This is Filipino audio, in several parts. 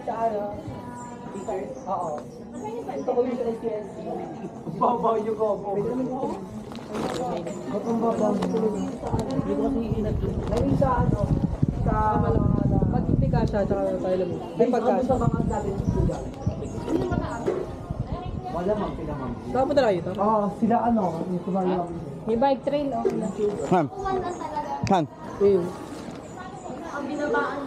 Sa ano? Speakers? Oo. Ito ko yung STS. Babaw yung gobo. Batong babaw. Hindi ko kasi inat doon. Ayun sa ano? Sa pag hindi ka siya, tsaka tayo lang. Ay pagka sa mga sabi ng suga. Wala mang pinamang. Saan mo talaga ito? Oo, sila ano, yung sumali lang. May bike trail, oh. Han. Han. Ayun. Ang binabaan.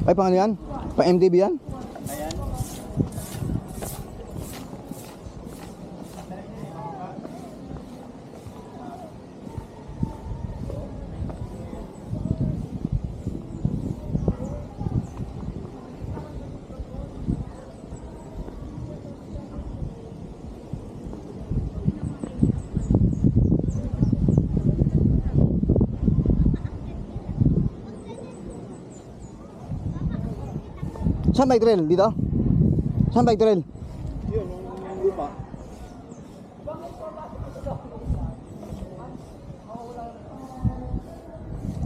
Ay, pang ano yan? Pang MTB yan? Saan bike trail? Dito? Saan bike trail? Yun, yung lupa.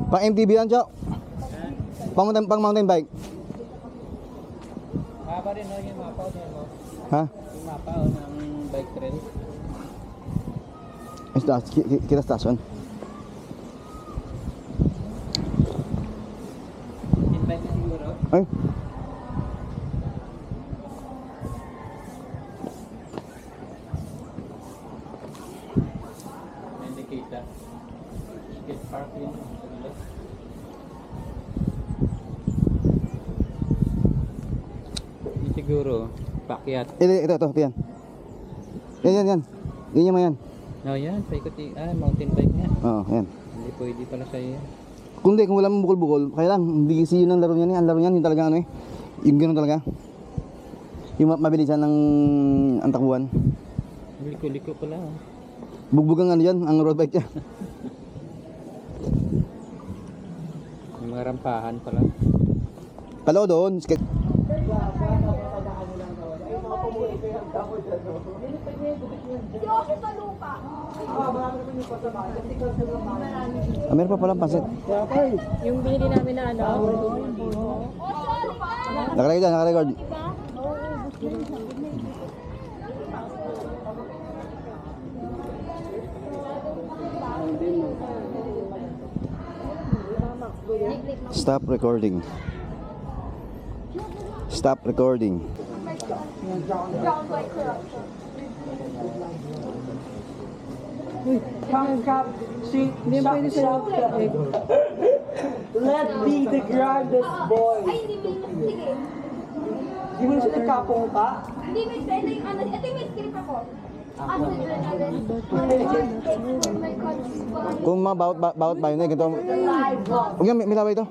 Pang MTB yan, Chok? Pang mountain bike? Haba rin no, yung mapa no? Ha? Yung mapa ng bike trail. Kita stasyon. Invite na siguro. Ay. Indicator. Skate park yun. Siguro, pakyat. Ito, yan. Yan. Yan yung yan. No, yan. Paikot mountain bike nga. Oo, yan. Hindi pwede pala sa'yo yan. Kung wala mong bukol-bukol, kaya lang, hindi kasi yun ang laro niyan. Ang laro niyan, yung talaga ano eh. Yung gano'n talaga. Yung mabilisan ng ang takbuhan. Liko-liko pala. Bugbog ang ano yan, ang road bike niya. May mga rampahan pala. Kalo doon, skate. Meron pa palang pansit. Yung binili namin na ano. Nakarecord dyan, nakarecord. Stop recording. Stop recording. Come, see, shop. Let be the grandest boy. Ay, hindi mo sige. Di mo na siya nagkapong pa? Hindi may ito yung ano. Ito yung may script ako. After my country. Kung mga bawat bayo na, ganito. Huwag yan, may laway ito.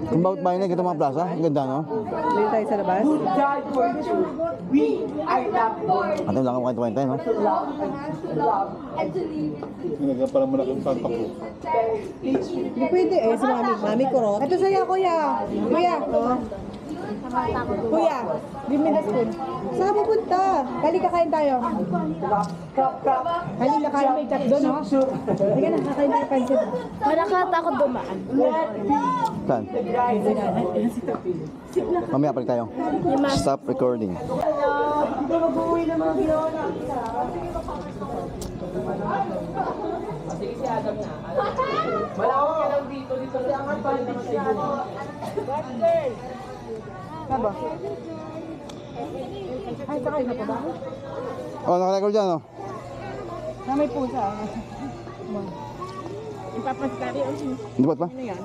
Kung bawat bayo na, ganito mga plaza. Ang ganda, no? Dito tayo sa labas. Who died for you? We are not born At lang ang kwento-kwento, no? to love And to live. Talaga pala malaking pagpapo. Hindi pwede eh, si mami ko ro. Ito sa'yo, kuya. Kuya, kuya, give me the spoon. Saan ka pupunta? Halika, kain tayo. Cup. Halika, kain may chat doon, no? Halika na, kakain tayo pansit. Malakatakot dumaan. Let be Saan? the grandest. Mamaya balik tayo. Stop recording. Ito mag-uwi na mga ginawa na. Sige si Adam na. Malawak ka lang dito kasi ang hard naman sa iyo. Ano? Ay, sakay na pa ba? Oh, nakarecord dyan, no? Na may pusa. Ipapastari. Hindi ba? Ano yan?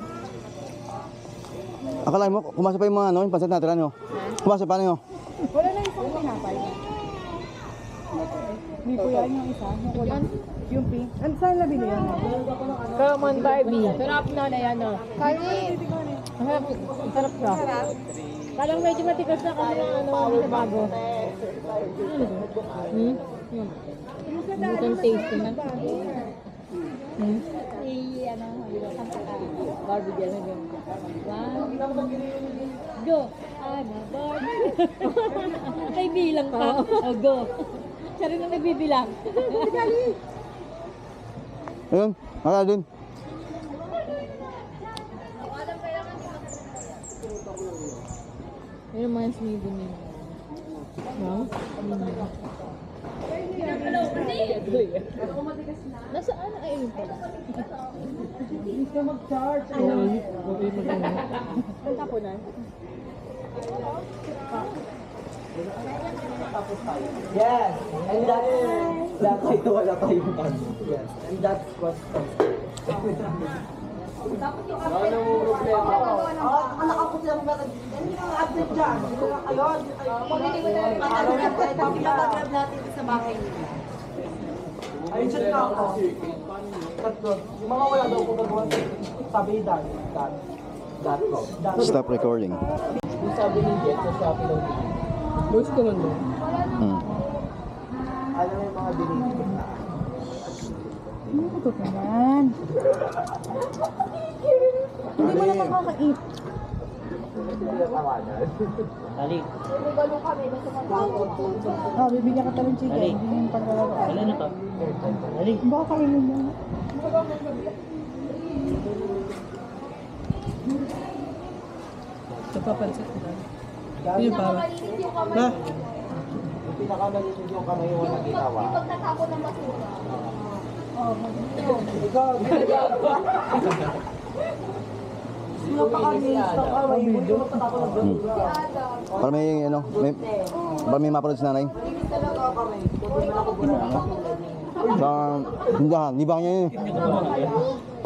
Akala mo, kumasa pa yung mga ano, yung pansit natin, ano? Kumasa pa, ano? Wala na isang pinapay. Hindi po yan yung isa. Yung pink. Ano saan nabili yan? Come on, Barbie. Sarap na na yan, no? Kanin. Sarap ka. Parang medyo matigas na kasi ng ano, hindi na bago. Itong tasty na. Barbie dyan. Go. I'm a Barbie. May bilang pa. Oh, go. Siya rin ang nagbibilang. Ayun, wala din. Yung reminds me din yun. No? Nasaan? Ayun pala. Hindi ka mag-charge. Okay, Ang tapunan. Yes, and that's ito wala pa yung pan. Yes, and that's what ano mo problema? Anak ako sila mga hindi ka update dyan. Hindi ka kayo. Pag-grab natin sa bahay nila. Ayun dyan na ako. Yung mga wala daw ko gagawa sabi that.com. Stop recording. Yung sabi ni Jet sa Shopee daw dito. Voice ko man doon. Ano yung mga binigay na? Ito naman. Hindi mo na makakaip. Dali. Ah, bibigyan ka talong chicken. Hindi yung paglalaro. Dali na to. Dali. Baka kainin mo. Ito pa pansit ko dali. Yung para. Na. Yung pinakamalinis yung kamay mo na ginawa. Yung pagtatapon ng basura. Ikaw. Sino pa kami sa kamay mo? Yung pagtatapon ng basura. Para may, ano, para may mapanood si nanay. Malinis talaga kami. Kung man ako guna. Sa tindahan, libang niya yun.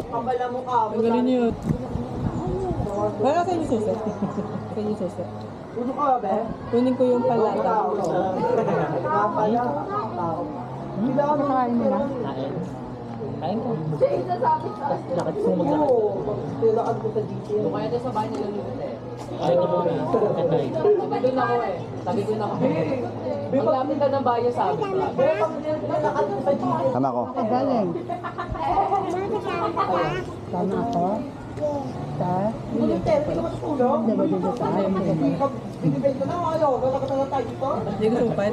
Kabala mo ka. Ang galing niyo. Wala sa inyo susi. Sa inyo susi. Puno ka ba? Kunin ko yung palata. Kapala. Kailangan Kakain mo na. Kain ko. Siya yung sasabi sa Lakad ko maglakad. Oo. Lakad ko sa GT. Kaya doon sa bahay nila nito eh. Ay, ito mo eh. Tabi doon ako eh. Tabi doon ako. Maglapit ka ng bahay sabi ko. Lakad ko sa GT. Tama ko. Galing. Tama ako. Ta? Military, hindi ka matutulog. Ayaw mo sa bahay. Binibay ko na, ayaw. Lalakad na tayo dito. Hindi ko sumapay.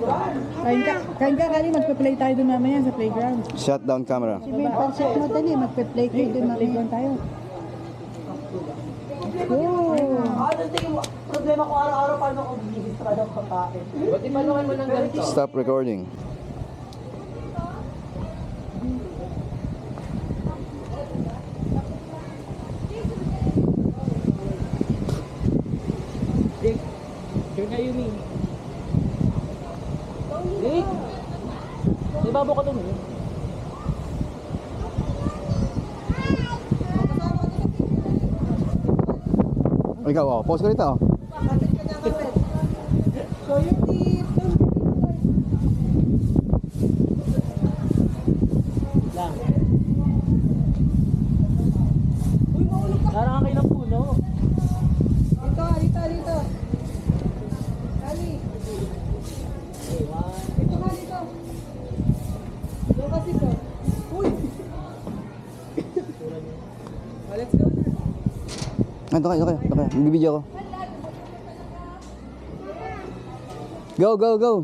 Kain ka, Kali. Magpe-play tayo doon mamaya sa playground. Shutdown camera. Si May pansip mo, dali. Magpe-play kayo doon mamaya tayo. Ano tingin mo? Problema ko araw-araw paano ako bibigis pa ng pagkain. Ba't ipanuhan mo ng ganito? Stop recording. Dick, here na yun eh. Dick! May babo ka doon eh. Ikaw, oh. Pause ko rito, oh. So yung tip, lang. Uy, maulog ka. Parang kayo ng puno. Dito. Ali. Ito ka dito. Doon kasi ko. Uy! Let's go na. Ito kayo. Bibidyo ko. Go.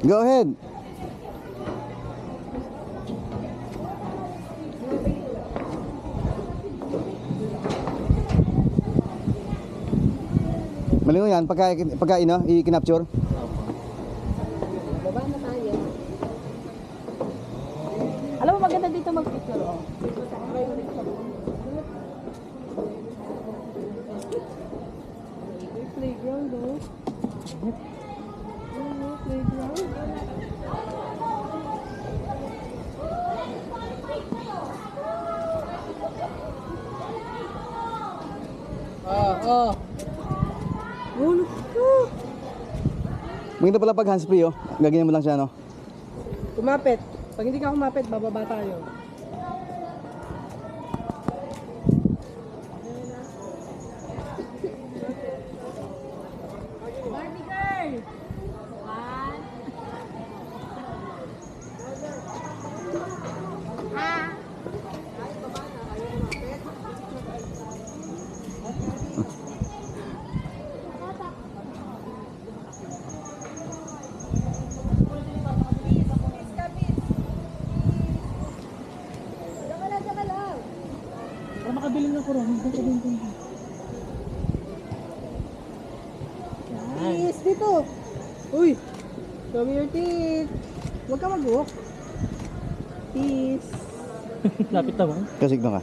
Go ahead. Malingo yan, pagka i-capture. Baba na tayo. Alam mo, maganda dito mag-picture. Oh. Playground, oh. Playground. Oh. Ulog ko. Maganda pala pag hands-free, oh. Gaganyan mo lang siya, no? Kumapit. Pag hindi ka kumapit, bababa tayo. Barbie girl. One. dito. Uy! Show me your teeth. Huwag ka mag-walk. Peace. Lapit naman. Kasigno ka.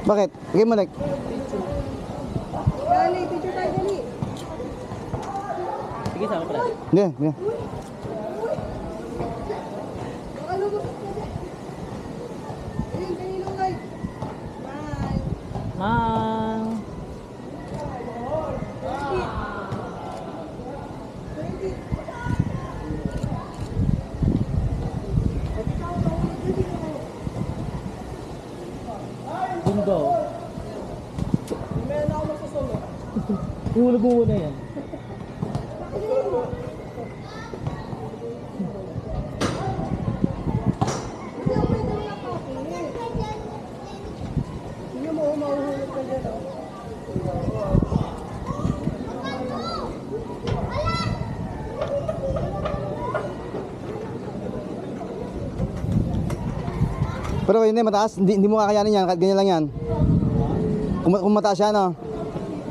Bakit? Bigay mo like. Dali, picture tayo, dali. Sige, sama pala. Hindi, hindi. Baka lubos ka dyan. Ayun, kaninong light. Bye. Mang! Bundo. Meron ako magsusunod. Ihulog mo muna yan. Tingnan mo, mahuhulog ka dyan. Oh. Pero hindi, mataas. Hindi mo kakayanin yan. Kahit ganyan lang yan. Kung mataas yan, no?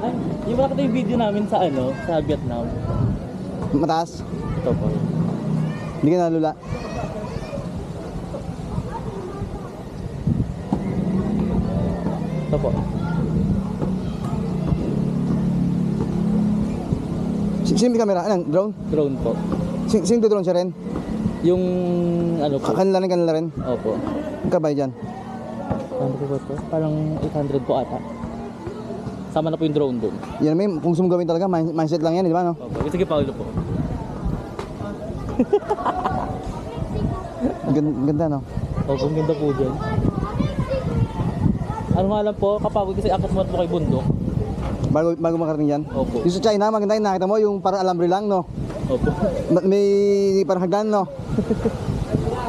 Ay, yung makita yung video namin sa ano, sa Vietnam. Mataas. Ito po. Hindi ka nalula. Ito po. Sino may camera? Anong? Drone? Drone po. Sino drone siya rin? Yung ano po. Kanila rin? Opo. Kabay dyan. Ano po ba ito? Parang 800 po ata. Sama na po yung drone doon. Yan may, kung gusto mo gawin talaga, mindset lang yan, di ba, no? Opo. Sige, Paolo po. Ganda, no? Opo, ang ganda po dyan. Ano nga lang po, kapagod kasi akit mo po kay bundok. Bago makarating yan. Opo. Yung sa China, maganda yun, nakita mo, yung parang alambre lang, no? Opo. May parang hagdan, no?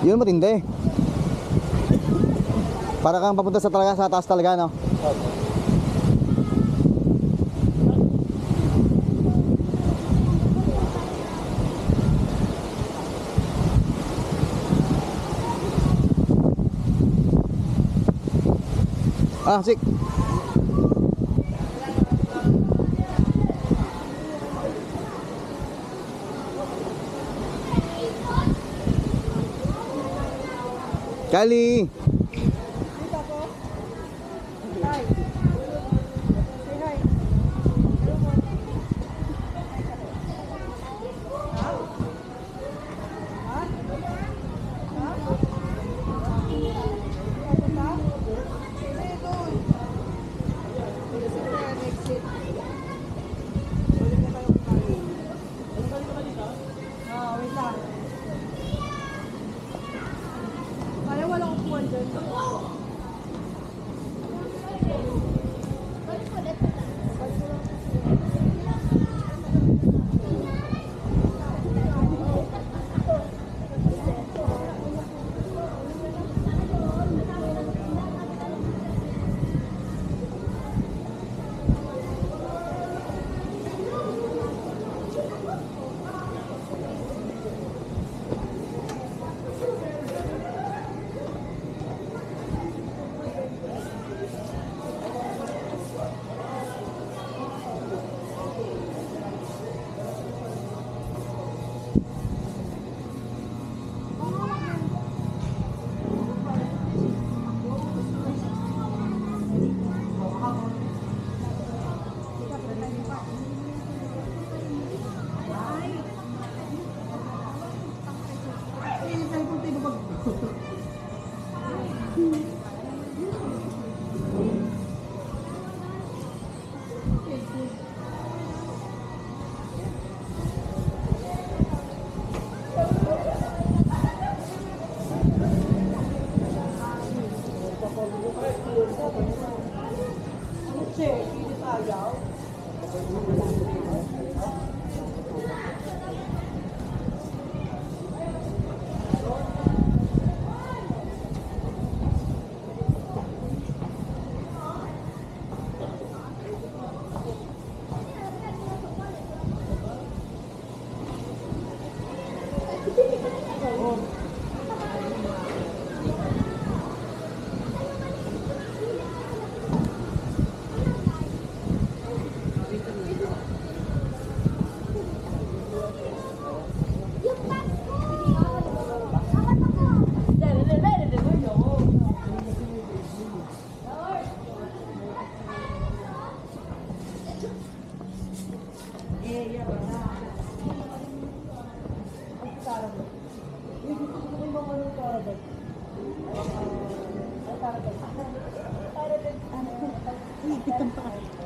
Yun matindi. Para kang papunta sa talaga, sa taas talaga, no? Opo. Ah, sik. Kali. Kaya walang upuan dyan.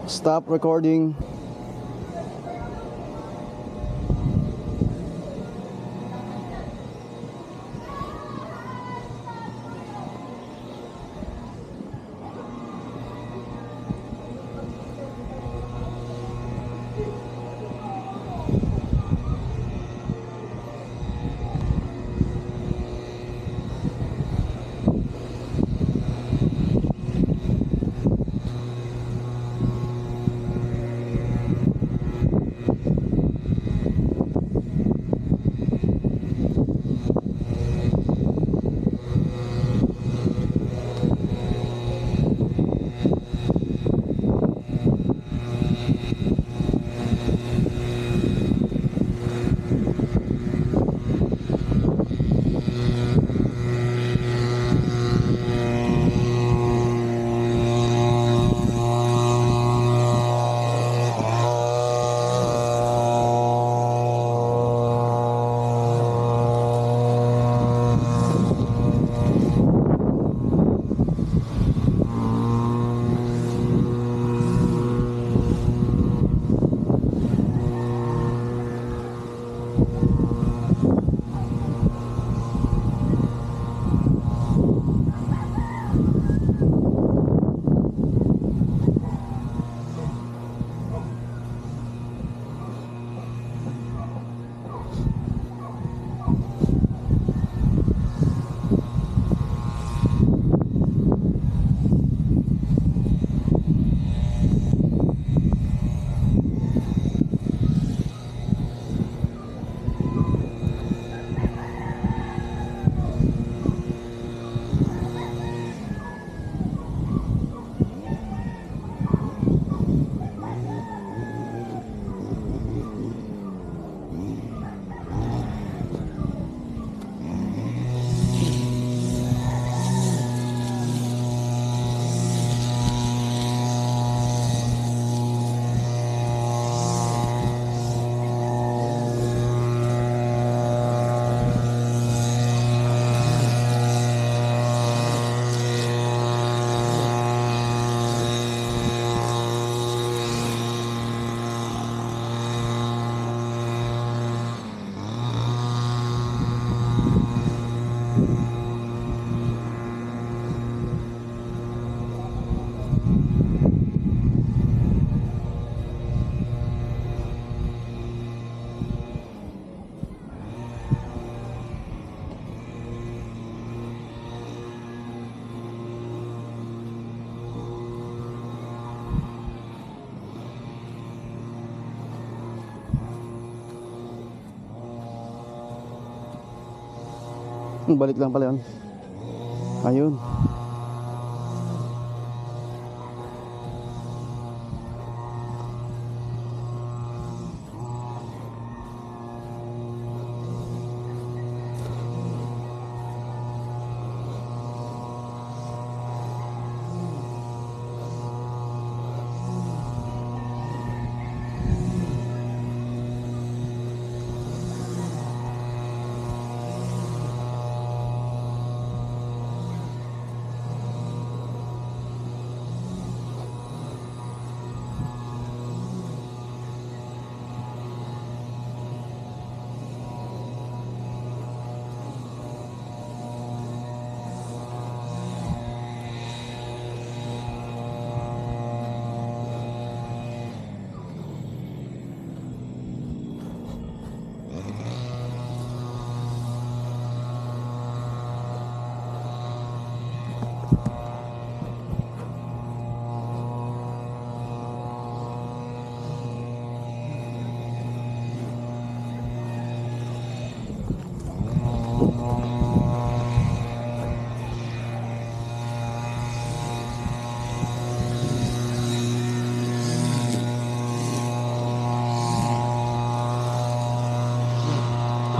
Stop recording. Balik lang pala yun. Ayun.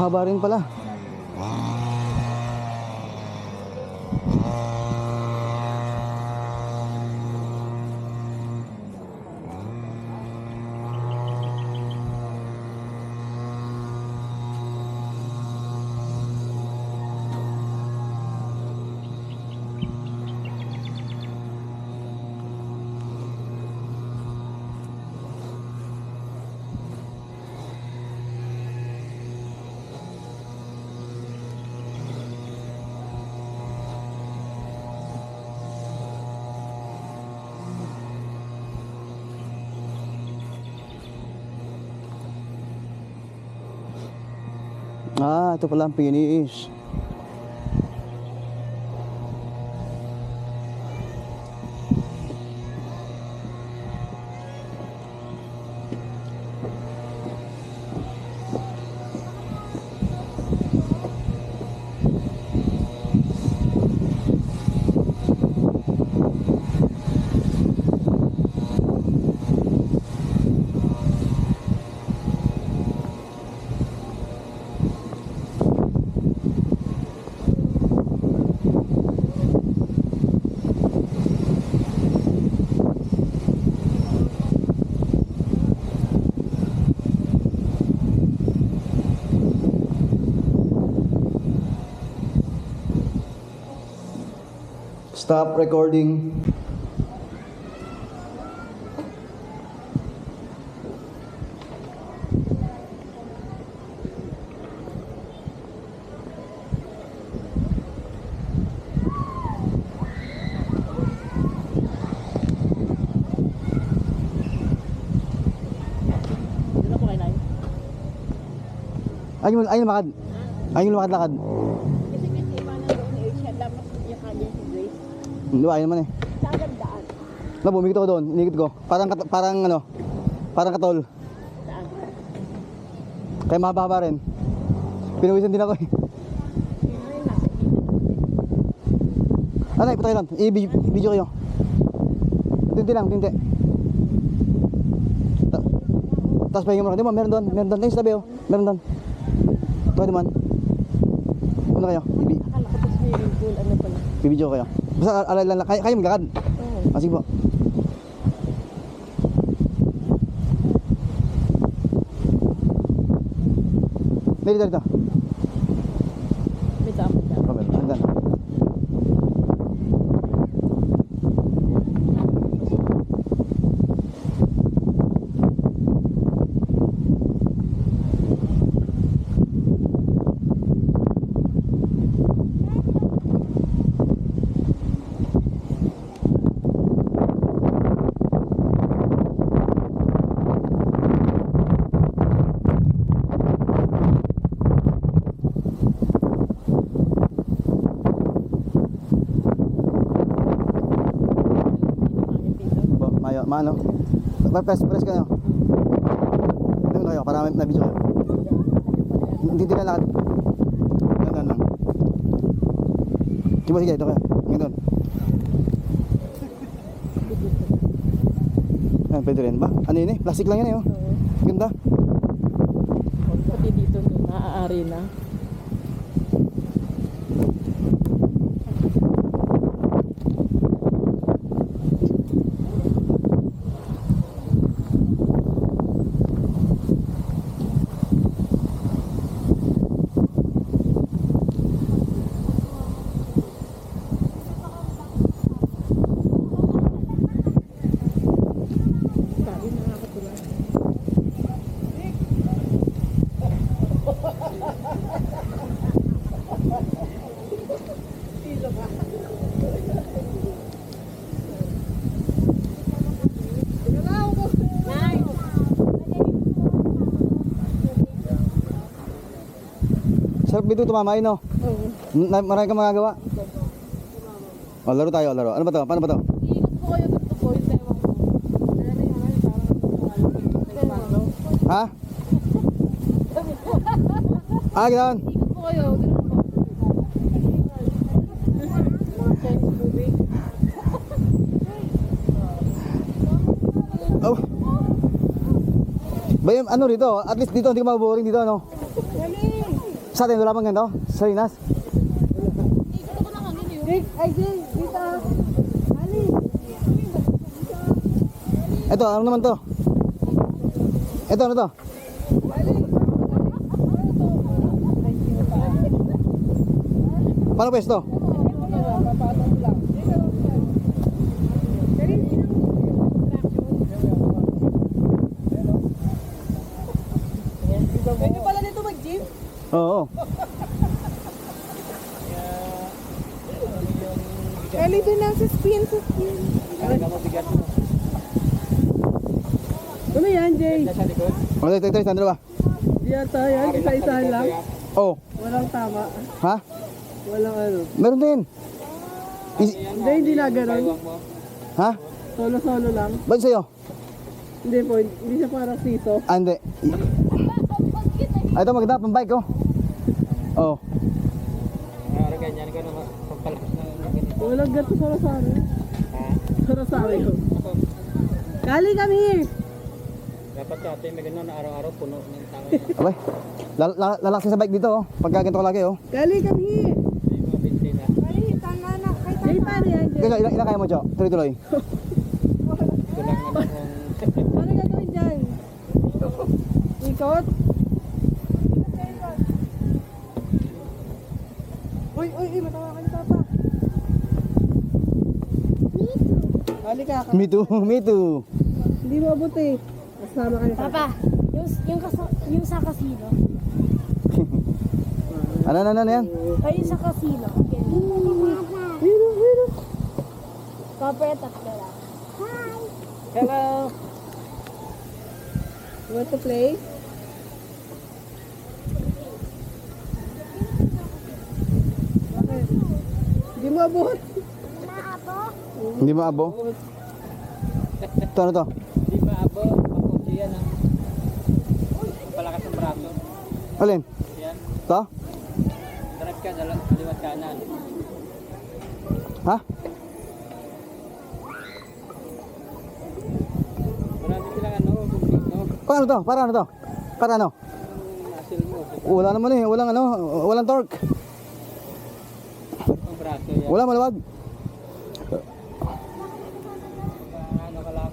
Haba rin pala. Ah, ito pala ang finish. Stop recording. Ayun lumakad. Ayun lumakad-lakad. Kasi iba na doon eh. Siya dapat yung kanya si Grace. Hindi ba, ayun naman eh. Sa agad daan. Labo, umikot ako doon. Inikot ko. Parang ano, parang katol. Saan? Kaya mahaba rin. Pinawisan din ako eh. Ayun, nasa ibig. Anay, patay lang. I-video kayo. Tinti lang, tinti. Tapos pahinga mo lang. Di ba, meron doon. Meron doon. Ayun sa tabi oh. Meron doon. Ito naman. Una kayo. Akala ko pa swimming pool. Ano pala? I-video kayo. Basta alay lang. Kayo maglakad. Oo. Ah, sige po. Dito. May tama dyan. Robert, andan. Maano? Press kayo. Ano kayo? Para may video kayo. Hindi na lakad. Ganun lang. Sige, ito kayo. Ganun. Ayan, pwede rin ba? Ano yun eh? Plastic lang yan eh oh. Ganda. Pati dito maaari na. Sarap dito tumamay no? Oo. Marami kang magagawa. O, laro tayo, laro. Ano ba to? Paano ba to? Gusto ko yung tewang ko. Ha? Ah, ganoon. Ikot ko kayo. Chinese movie. Oh. Ba yung ano rito? At least dito hindi ka maboring dito ano? Sa atin wala pang ganito? Sa Rinas? Ikot ko na kanina yun. Ay, dito. Ali. Ito, ano naman to? Ito, ano to? Paano pwesto? Pwede pala dito mag-gym? Oo. Kali doon lang sa spin. Ano yan, Jay? Ito, sandro ba? Yata yan, isa-isa lang. Oh, Walang tama. ha? Walang ano. Meron din. Hindi na ganun. Ha? Solo-solo lang. Ba't sa'yo? Hindi po, hindi siya parang piso. Ah, hindi. Ay, ito maganda, pang bike, oh. Oh. Walang gato sarasari. Sarasari ko. Kali kami! Dapat sa atin may ganun na araw-araw puno ng tao. Abay, lalaki sa bike dito, oh. Pagka ganito kalaki, oh. Kali kami! May mga binti na. Jay, paano yan, Jay? Ilan kaya mo, Cho? Tuloy-tuloy. Ito lang naman kung Paano gagawin dyan? Ikot? Uy, matawa ka ni Papa. Kali ka. Me too, me too. Hindi mo abot eh. Kasama ka ni Papa. Papa, yung sa casino. Ano yan? Ay, yung sa casino. Papa, tatlo lang. Hello. You want to play? Bakit? Hindi mo abot. Hindi mo abo? Ito, ano to? di ba abo, mapunti yan ang palakas ng braso. Alin? Yan. Ito? Drive ka, kaliwat kanan. Ha? Marami silang ano, kumpik, no? Paano to? Para ano to? Para ano? Muscle mo, Wala naman eh, walang ano, walang torque. ang braso yan. Wala maluwag. Ano ka lang?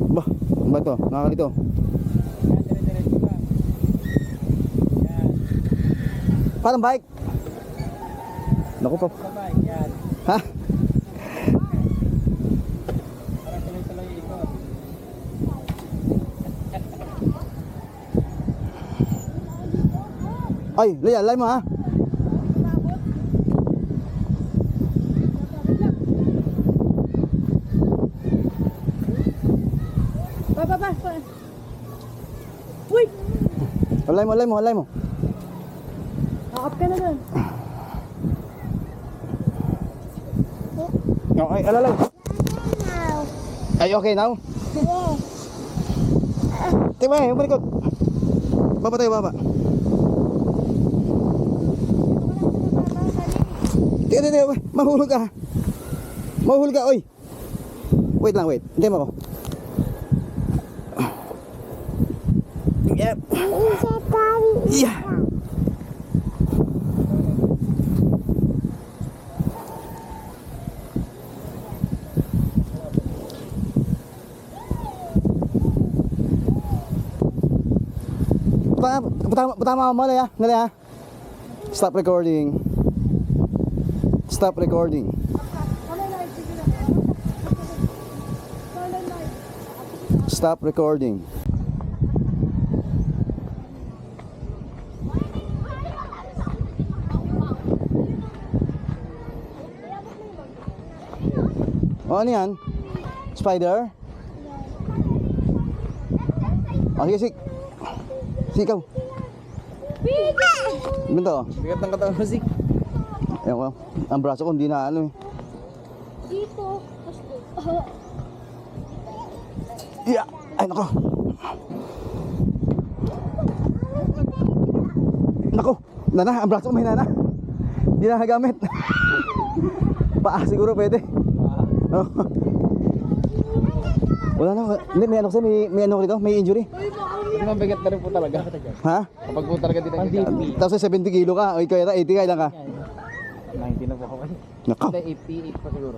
Bah, ano ba to? Nakakalito. Yan, dire-diretso ka. Yan. Parang bike. Naku pa. Sabay, yan. Ha? Parang tuloy-tuloy yung ikot. Ay, Leia, lay mo ha. Papa. Uy! Lay mo. Akap ka na dun. Okay, alalay. Ay, okay now? Tiba, yung malikot. Baba tayo, baba. Tiga, mahulog ka. Mahulog ka, oy. Wait lang, wait. Hindi mo ako. Yep. Yeah. Tama mo, Leia. Leia. Stop recording. Stop recording. Stop recording. O, ano yan? Spider? O, sige. Sikaw. Ganito, oh. Bigat ng katawan mo, Zik. Ewan ko. Ang braso ko hindi na ano eh. Dito. Yeah. Ay, nako. Nako. Nana, ang braso ko mahina na. Hindi na nagamit. Paa siguro pwede. Oh. Wala na. Hindi, may ano kasi, may ano rito, may injury. Mabigat na rin po talaga. Ha? Kapag po talaga dito ang Tapos 70 kilo ka. O ikaw yata, 80 ka, ilan ka? 90 na po ako. Nako. Hindi, 88 pa siguro.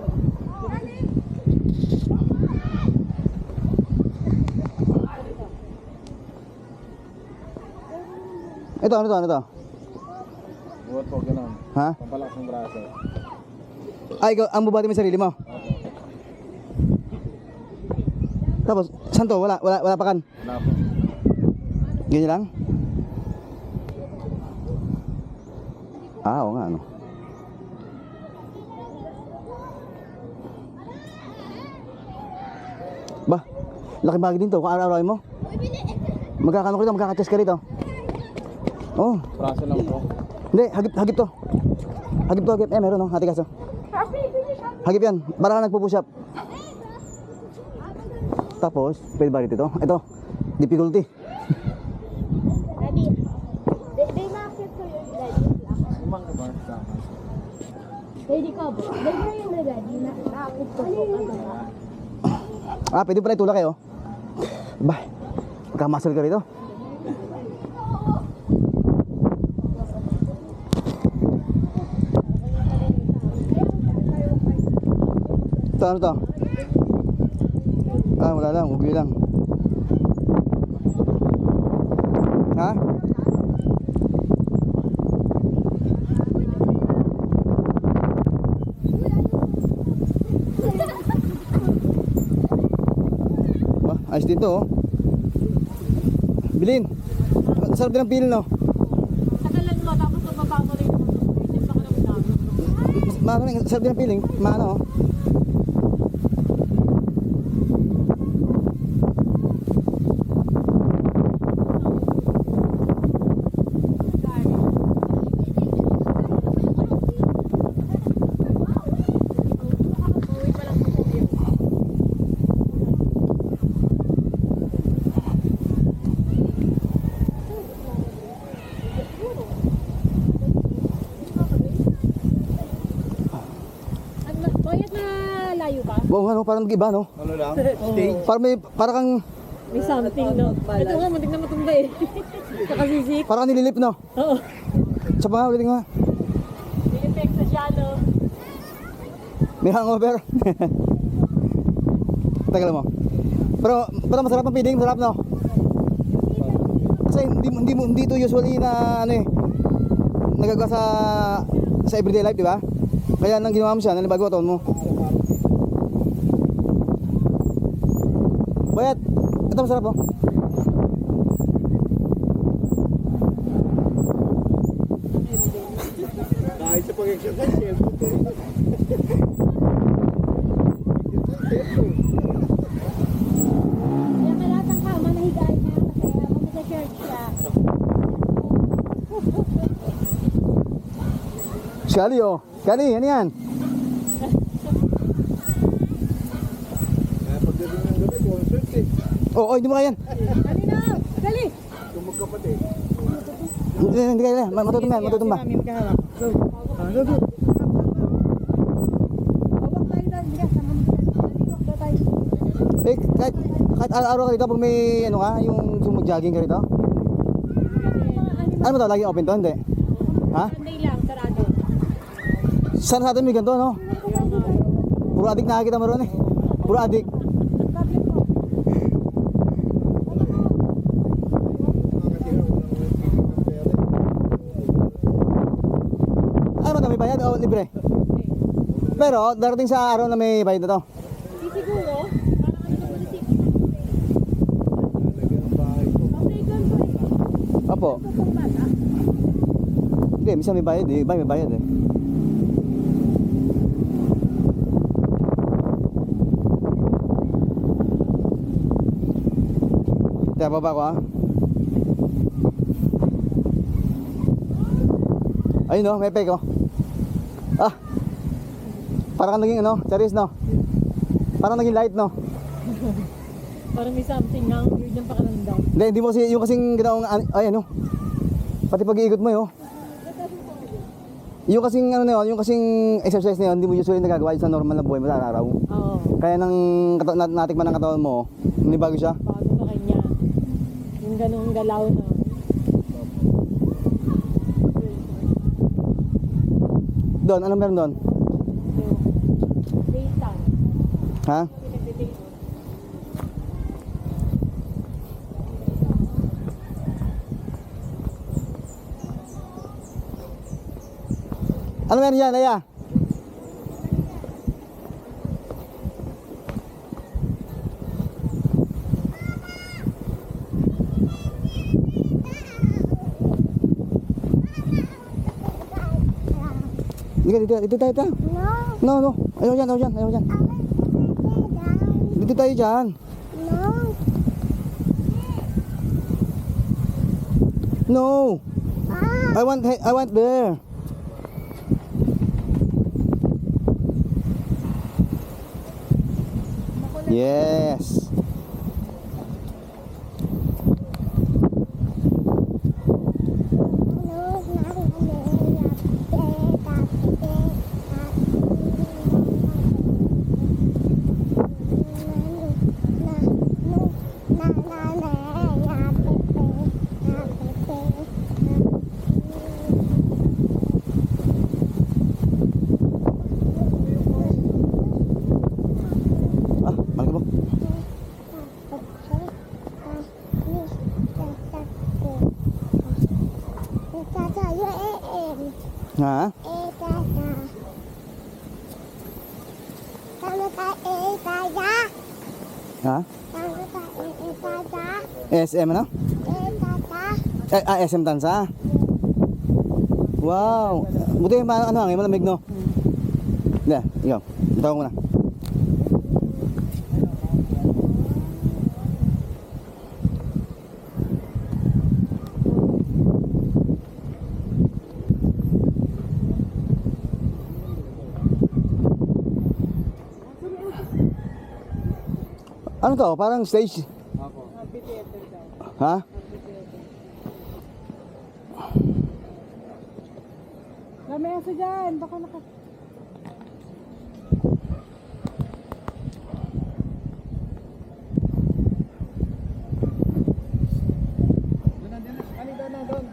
Ito, ano to? Buhat po, gano'n. Ha? Pampalakas ng braso. Ay, ikaw, ang bubati mo yung sarili mo. Tapos, saan to? Wala pa kan. Wala po. Ganyan lang? Ah, oo nga, ano. Ba, laki bagay din to. Kung araw-araw mo. Magkakano ka rito, magkakachas ka rito. Oh, Praso lang po. hindi, hagip to. Hagip to, hagip. Meron no, hati kaso. Hagip yan, para ka nagpo-push up. Tapos, pwede ba rito ito? Ito, difficulty. Daddy, they market ko yun, daddy. Umang ka ba sa akin? Daddy ka ba? Daddy na yun na daddy, nakakit ko po. Ah, pwede pala itulak kayo. Ba, magkamuscle ka rito. Ito, ano to? Ah, wala lang, ugli lang. Ha? Ba, ayos din to, oh. Bilin. Sarap din ang pili, no? Sakalan mo, tapos mababa mo rin yung pakiramdam. Maano, sarap din ang piling. Maano, oh. Bayad na layo pa? Oo nga, no? Parang mag-iba, no? Ano lang? Stage. Parang kang, May something, no? Ito nga, muntik na matumba eh. Kakasisik. parang kang nililip, no? Oo. Sa mga ulit nga. May effect sa siya, no? May hangover. Tagal mo. Pero masarap ang feeding, masarap, no? Kasi hindi to usually na ano eh. Nagagawa sa everyday life, di ba? Kaya nang ginawa mo siya, nalibago taon mo. Bayat, ito masarap, oh. Kahit sa pag-exercise, Kaya ka lahat ng kama nahigaan niya kasi kung sa church siya. Shali, oh. Shali, ano yan? kaya pagdating ng gabi, concert eh. Oo, hindi mo kaya yan. Dali na! Dali! Kung magkapatid. Hindi kaya yan. Matutumba yan, matutumba. Eh, kahit araw-araw ka dito, pag may, ano ka, yung mag-jogging ka rito. Ano mo to, laging open to, hindi? Ha? Sunday lang, sarado. Sana sa atin may ganito, no? Puro adik nakakita mo ron eh. Puro adik. Ano ba to, may bayad o libre? Pero darating sa araw na may bayad na to. Di siguro, Opo. Hindi, minsan may bayad eh. Iba may bayad eh. Kaya baba ko ah. Ayun no, may peko. Ah. Parang naging ano, charis no. Parang naging light no. parang may something na weird yung pakiramdam. Hindi mo kasi yung kasing ginawang ay ano. Pati pag-iikot mo 'yo. Yung kasing ano na yun, yung kasing exercise na yun, hindi mo usually nagagawa sa normal na buhay mo sa araw. Oo. Kaya nang natikman ng katawan mo, hindi bago siya. Bago sa kanya. Yung ganong galaw na. Doon, anong meron doon? Data. Ha? Pinag-date. Ano meron yan, Aya? Dito tayo. No. No. Ayaw dyan. I want to sit down. Dito tayo dyan. No. No. I want there. Yes. Ah, malaki mo. Ha? Ha? SM ano? SM Tansa. Wow. Buti ano ang malamig no. Hindi, ikaw. Itaw mo na. Ano to? Parang stage. Ako. Ha? Lamesa dyan, baka naka... Doon.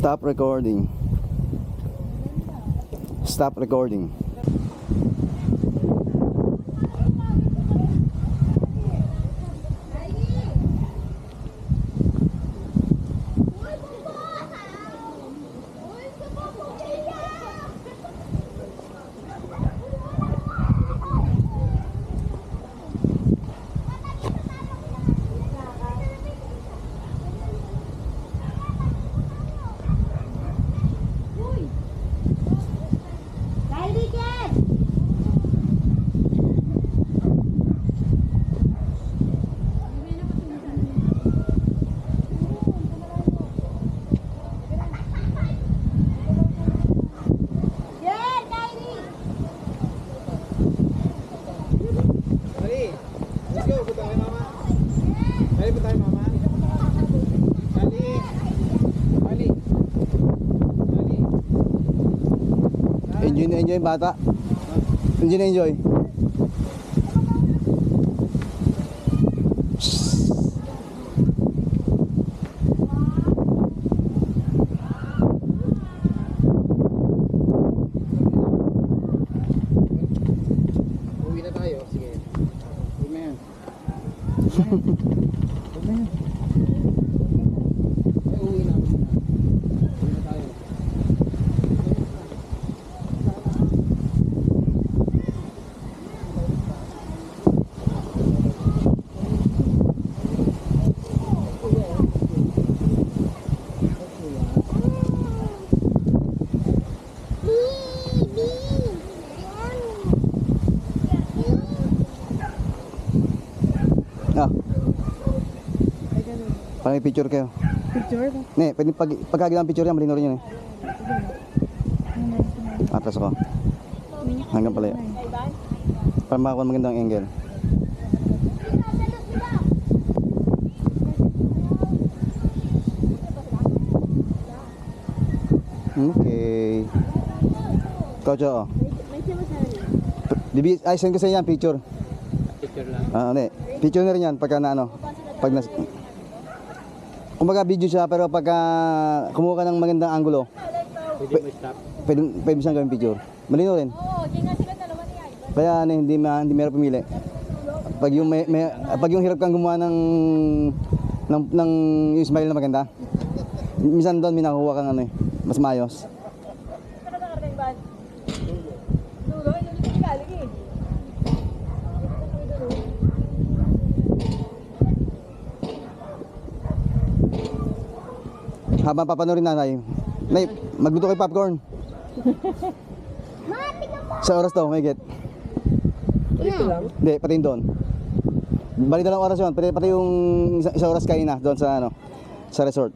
Stop recording. Stop recording. Dali. Let's go. Punta kay mama. Dali, punta kay mama. Dali. Dali. Dali. Enjoy na enjoy bata. Enjoy na enjoy. Uwi na tayo. Sige. Uwi na yan. Uwi na yan. Ay, uwi na. Uwi na tayo. Ah. Parang may picture kayo. Picture? Ne, pwede pagkagilang picture yan, malino rin yun eh. Atras ako. Hanggang pala yun. Para makakuha magandang angle. Okay. Kocho, oh. Ay, send ko sa inyo picture. Picture lang. Hindi. Picture na rin yan pagka na ano. Pag nas... Kumbaga video siya pero pagka kumuha ka ng magandang angulo, Pwede mo stop. pwede siyang gawin picture. Malino rin. Kaya ano, hindi mahirap pumili. Pag yung hirap kang gumawa ng ng yung smile na maganda. Minsan doon may nakuha kang ano eh, mas maayos. Habang papanorin nanay, Nay, magluto kay popcorn. Sa oras daw, may get. Hindi, pati yung doon. Bali dalang oras yun, pati yung isa oras kain na doon sa ano, sa resort.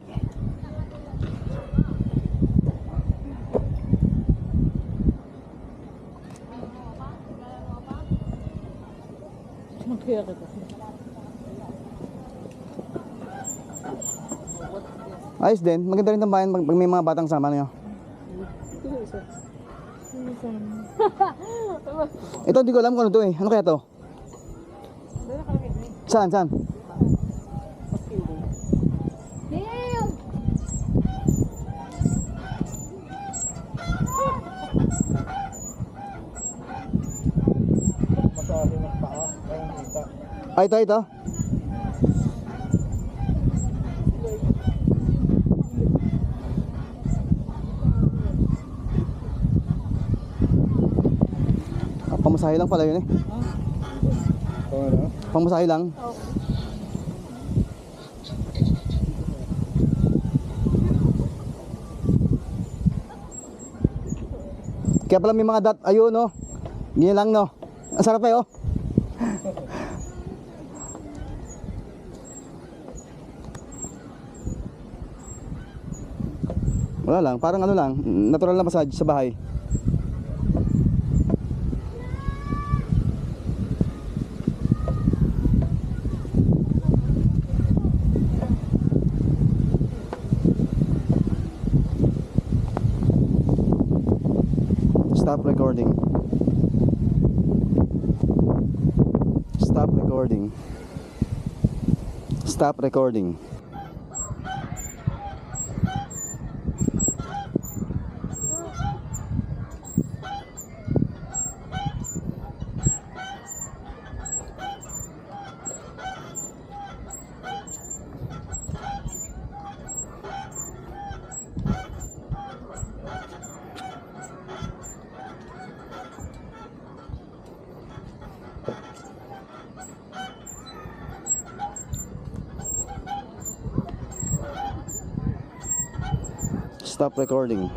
Kaya kita. Ayos din, maganda rin tambayan pag may mga batang sama niyo. Ito hindi ko alam kung ano to eh. Ano kaya to? Saan? Damn! Ay, ito. Pamasahe lang pala yun eh. Pamasahe lang. Kaya pala may mga dot, ayun no. Ganyan lang no. Ang sarap eh oh. Wala lang, parang ano lang, natural na massage sa bahay. Stop recording. Stop recording. Stop recording. Stop recording.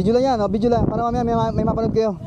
Video lang yan, oh, video lang. Para mamaya may mapanood kayo.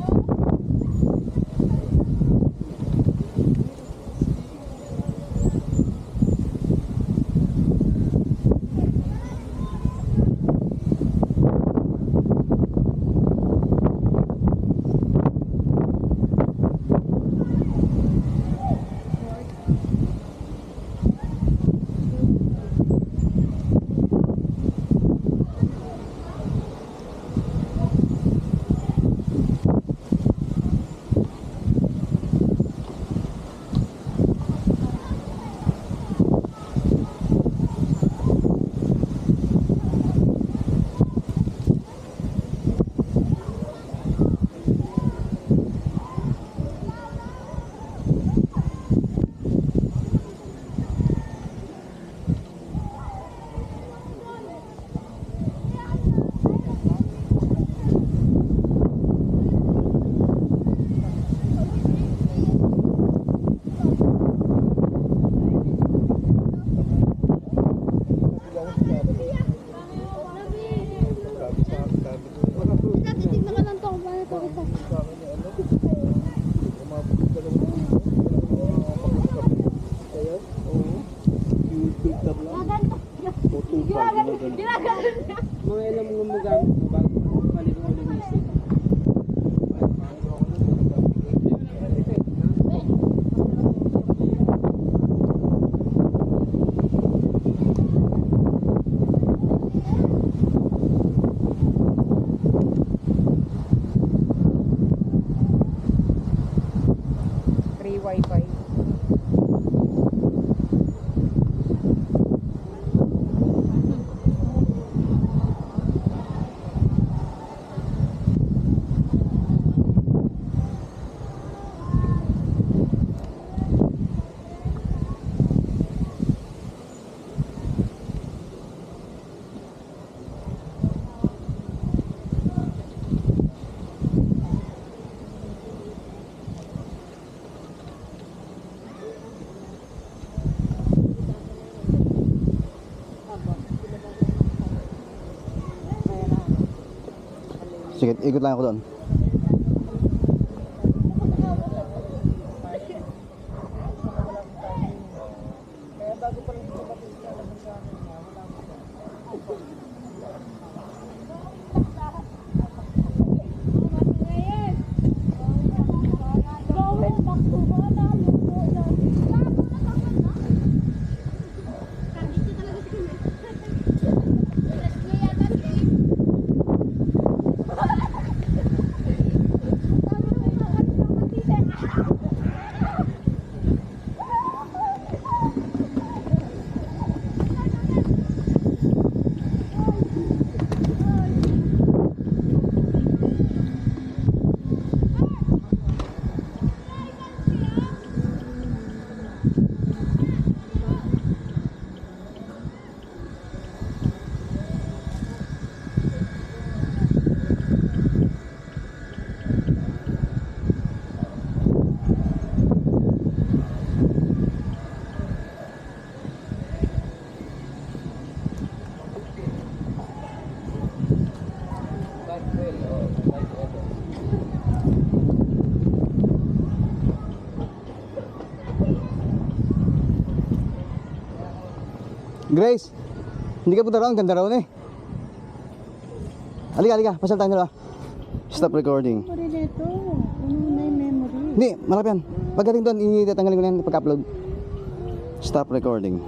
yung gumagamit mo bago balik mo linisin. Free wifi. Sige, ikot lang ako doon. Grace, hindi ka punta raw, ang ganda raw na eh. Halika, halika, pasal tayo dalawa. Stop recording. Memory nito. Ano na yung memory? Hindi, marap yan. Pagdating doon, itatanggalin ko na yan pag-upload. Stop recording.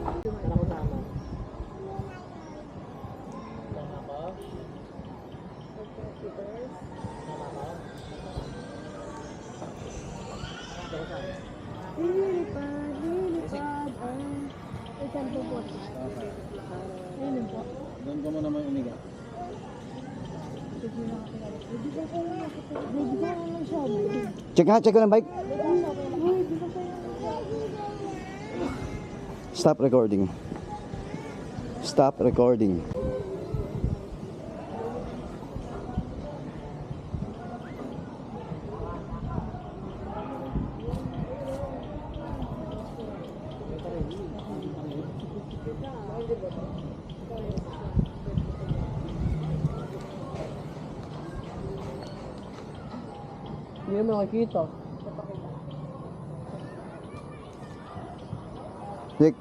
Lilipad, lilipad. Isan po po. Ayun po. Doon ka mo naman umiga. Bibigyan ko lang siya. Check ha, check ko ng bike. Stop recording. Stop recording. Hindi mo nakikita. Check.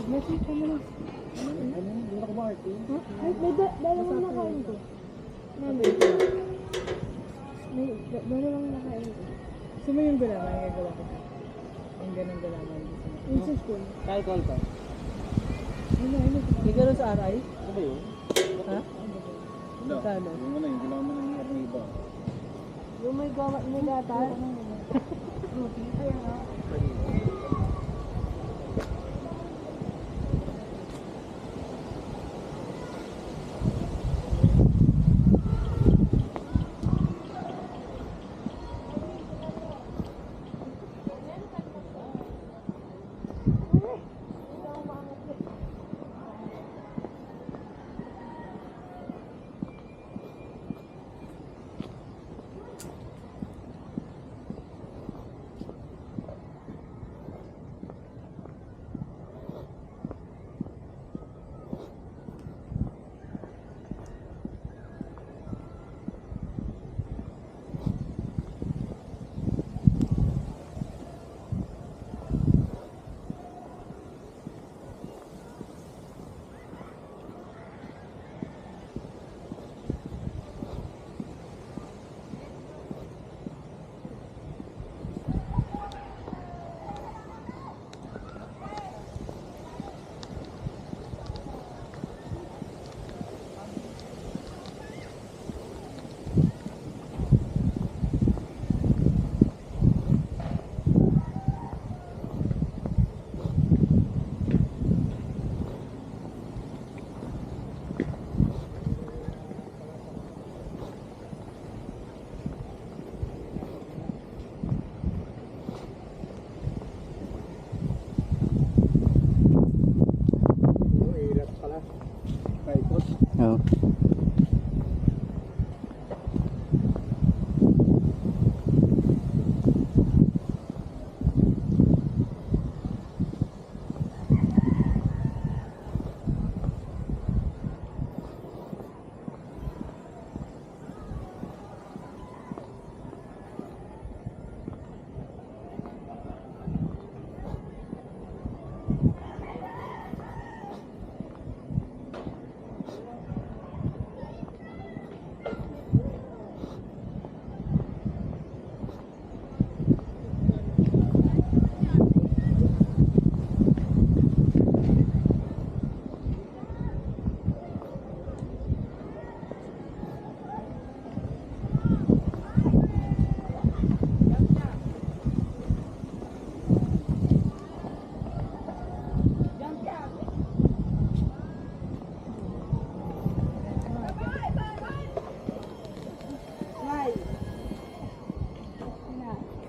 Message ka mo na. Ay, may dalawang nakain ko. Mami. May dalawang nakain ko. Gusto mo yung gulaman? Yung gagawa ko. Yung ganang gulaman. Insist ko. Kahit all ka. Yung gano'n sa aray? Ano ba yun? Ha? Wala. Kano? Yung ano yun, kailangan mo ng iba. Yung may gawa mo data. Ayan nga.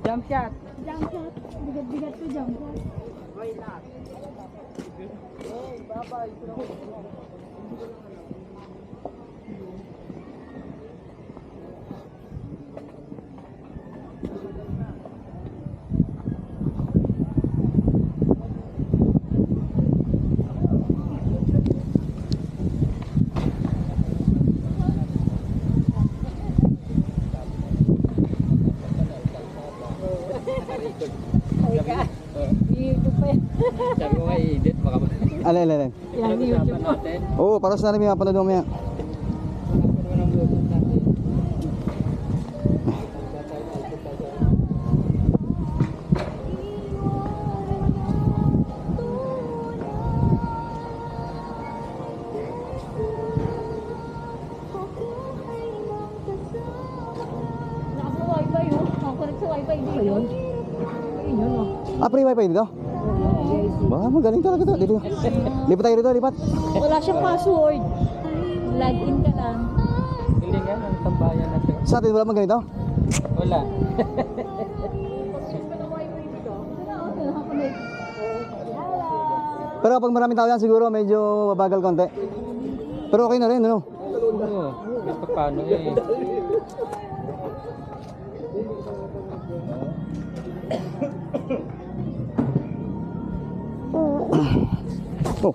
Jump shot. Jump shot. Bigat-bigat to jump shot. Sabi ko kay Edith, baka ba? Alin. Yan, YouTube mo. natin. Oo, para sa namin mapanood mo mamaya. Ako naman ang loob natin. Nasa wifi yun. Nakakonect sa wifi dito. Ayun. Ayun yun oh. Ah, free wifi dito? Ba, magaling talaga to. Dito. Lipat tayo dito, lipat. Wala siyang password. Log in ka lang. Hindi nga, ang tambayan natin. Sa atin wala mang ganito? Wala. Pero pag maraming tao yan, siguro medyo mabagal konti. Pero okay na rin, ano? Oo, kahit pa paano eh. Oh.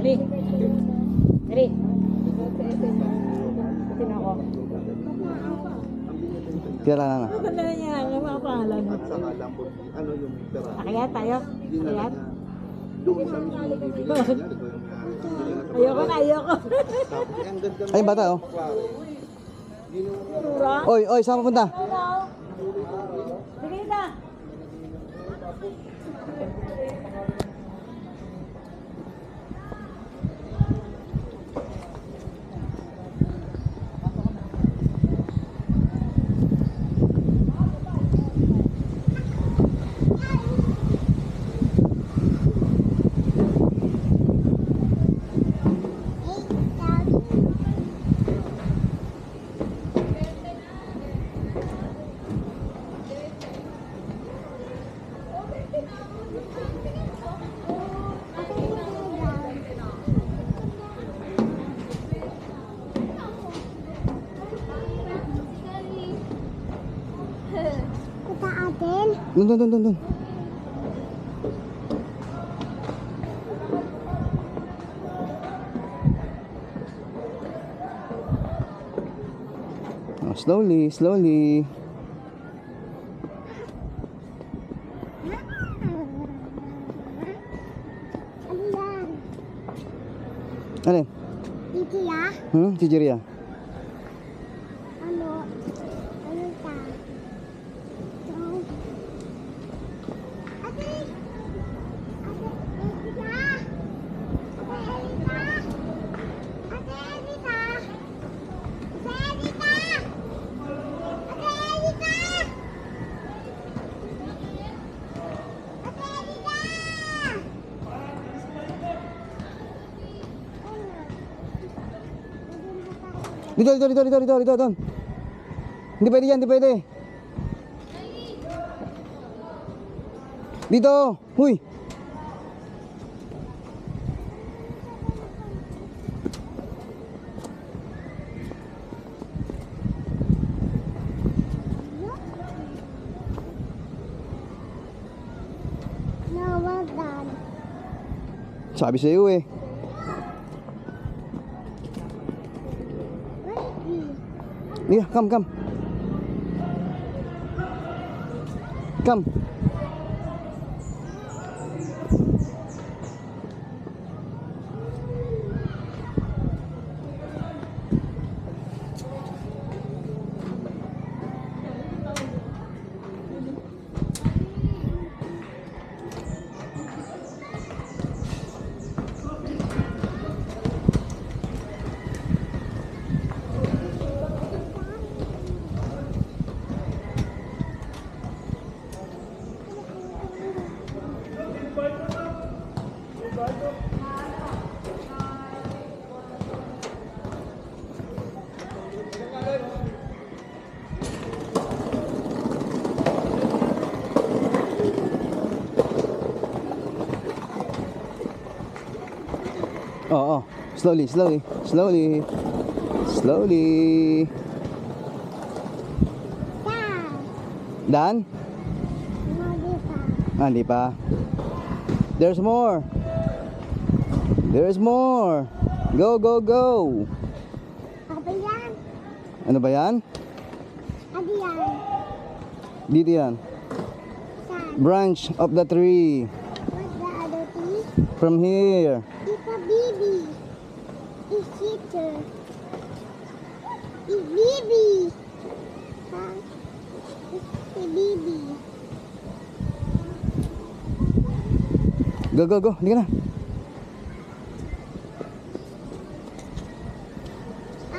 Dali. Dali. Sino ako? Kaya na. Maganda na niya. Yung mga pangalan mo. Akayat tayo. Akayat. Ayoko na, ayoko. Ayun bata, oh. Oy, saan pupunta? Sige na. Kita atin. Dun. Oh, slowly. Ano yan? Alin? Dito ya? Si Jeria. Ano? Ano ka? Ito. Ate! Ate! Elita! Ate Elita! Ate Elita! Ate Elita! Ate Elita! Ate Elita! Dito. Don. Hindi pwede yan, hindi pwede. Dito. Huy. No, well done. Sabi sa iyo eh. Where is he? Yeah, come. Come. Oo. Slowly, slowly, slowly. Slowly. Done? Ah, hindi pa. There's more. There's more. Go, go, go. Apa yan? Ano ba yan? Ano yan? Dito yan. Saan? Branch of the tree. What's the other thing? From here. It's a baby. It's teacher. It's baby. Huh? It's a baby. Go, go, go. Hindi ka na.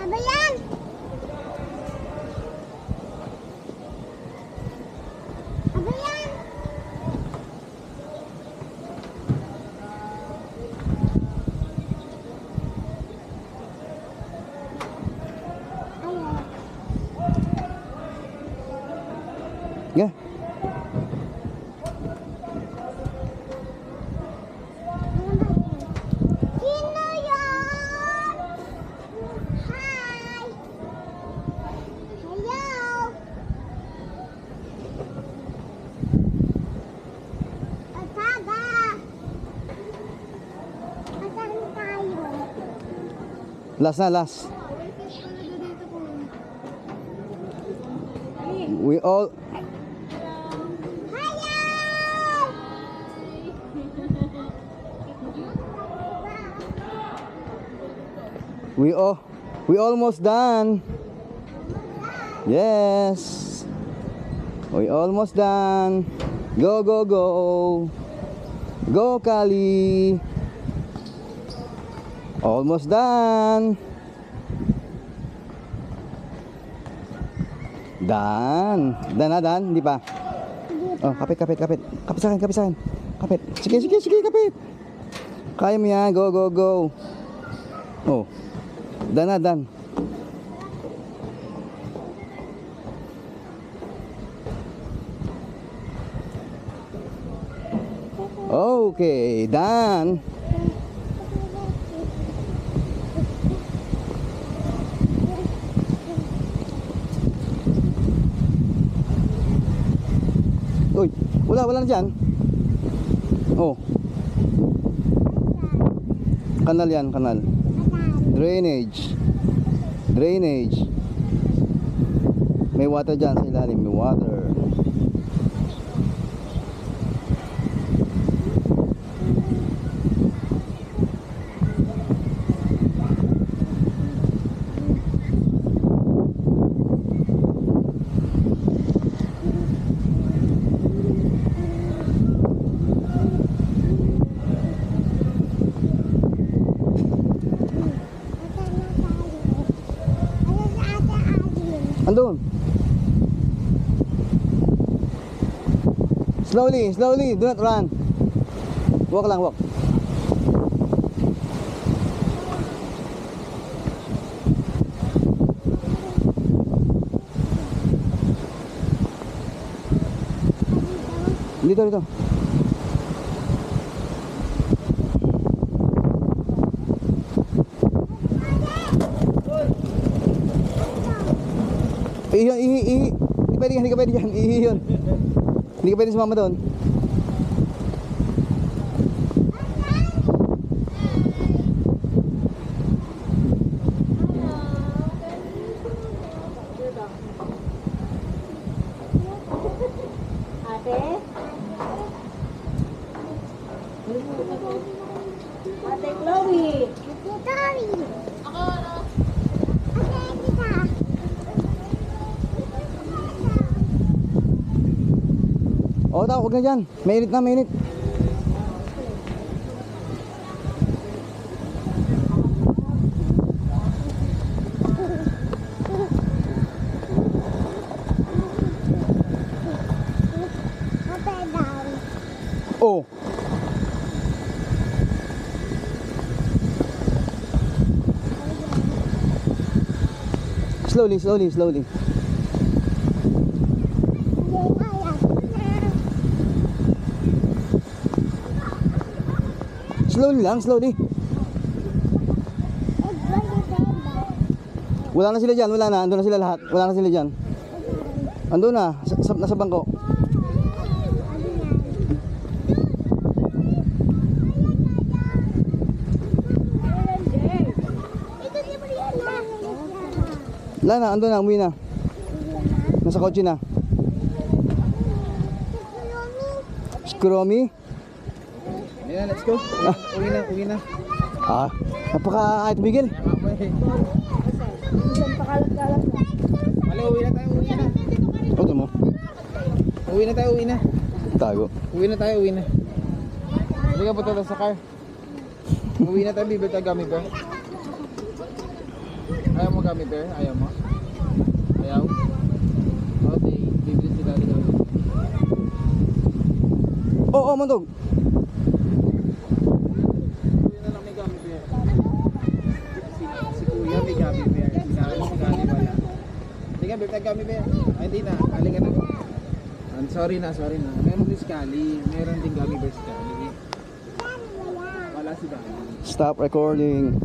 Apa yan? Apa yan? Ayan. Yeah. Sino yun? Hi! Hello! Ataga! Asan tayo? Last na, last. We all Hayay! we almost done. Yes. We almost done. Go, go, go. Go, Kali. Almost done. Done. Done na, done? Hindi pa. Oh, kapit, kapit, kapit. Kapit sa akin, kapit sa akin. Kapit. Sige, sige, sige, kapit. Kaya mo yan. Go, go, go. Oh. Done na, done. Okay, done. Uy, wala na dyan. Oh. Kanal yan, kanal. Drainage. Drainage. May water dyan sa ilalim, may water. Andun. Slowly, slowly, do not run. Walk lang, walk. Dito, dito. Ihi, ihi, ihi. Hindi ka pwede dyan. Ihi yun. Hindi ka pwede sumama doon. Ate? Ate Chloe! Sorry. Okay, kita. Oo, tao, huwag na dyan. Mainit na, mainit. Upside down. Oh. Slowly, slowly, slowly. Slowly lang, slowly. Wala na sila dyan, wala na. Andun na sila lahat. Wala na sila dyan. Andun na, nasa bangko. Wala na, andun na, umuwi na. Nasa kotse na. Skromi? Ayan, let's go. Uwi na, uwi na. Ah, napaka tumigil. Mali, uwi na tayo, uwi na. Auto mo. Uwi na tayo, uwi na. Tago. Uwi na tayo, uwi na. Hindi ka punta tayo sa car. Uwi na tayo, bibili tayo gummy bear. Ayaw mo gummy bear? Ayaw mo? Ayaw? Okay, bibili sila ng gummy bear. Oo, Mandog. Kuya na lang may gummy bear. Si Kuya may gummy bear. Si Kali wala. Hindi ka, bibili tayo gummy bear. Ay, hindi na. Kali ka na. Sorry na, sorry na. Meron din si Kali. Meron din gummy bear si Kali. Wala si Kali. Stop recording.